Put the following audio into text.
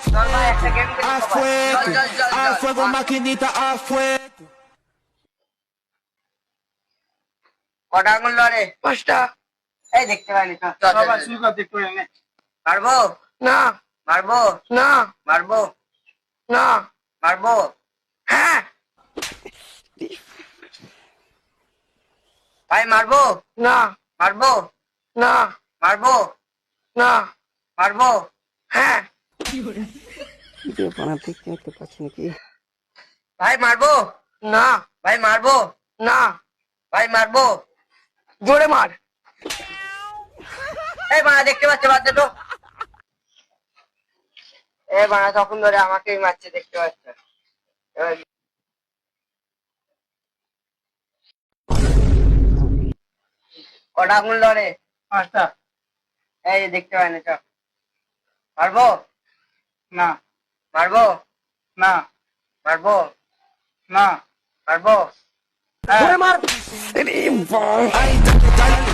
চল ভাই একটা গেম খেলি A সবাই। fuego, চল চল চল a চল fuego, maquinita, a fuego. কটা আঙুল লড়ে? 5টা। এই দেখতে পাইনি চল চল চল, চল। শুরু কর দেখতে পারি না। মারবো না মারবো না মারবো না। মারবো। হ্যাঁ। ভাই মারবো না মারবো না মারবো না। মারবো। হ্যাঁ। ভিডিও বানাতে দেখতে পাচ্ছি নাকি? ভাই মারবো না ভাই মারবো না। ভাই মারবো। জোরে মার। এই বাড়া দেখতে পাচ্ছে বাচ্চা তো। এই বাড়া তখন ধরে আমাকেই মারছে দেখতে পাচ্ছে। এবার কটা আঙুল লড়ে? 5টা। এই দেখতে পাই না চল। মারবো না মারবো না মারবো না। মারবো। জোরে মার। Ay, dale, dale,